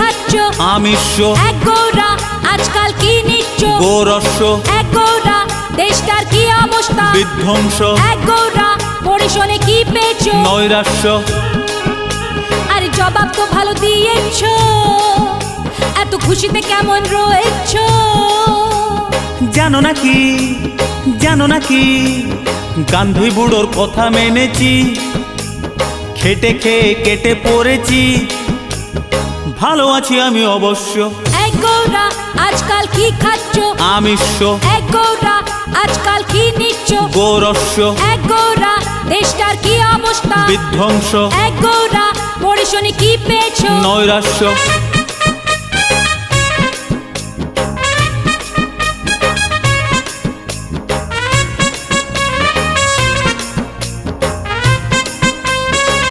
খাচ্ছ? আমিষ। এক গোরা আজকাল কি নিচ্ছ? গোরস্য। এক গোরা দেশটার কি অবস্থা? বিধ্বংস। এক গোরা পড়ে শোনে কি পেয়েছ? নৈরাশ্য। আরে জবাব তো ভালো দিয়েছ, এত খুশিতে কেমন রয়েছ? জানো নাকি, জানো নাকি, গান্ধী বুড়োর কথা মেনেছি, খেটে খেয়ে কেটে পড়েছি, ভালো আছি আমি অবশ্য। এক গোরা আজকাল কি খাচ্ছ? আমিষ। এক গোরা আজকাল কি নিচ্ছ? গোরস্য। এক গোরা দেশটার কি অবস্থা? বিধ্বংস। এক গোরা পড়ে শোনে কি পেয়েছ? নৈরাশ্য।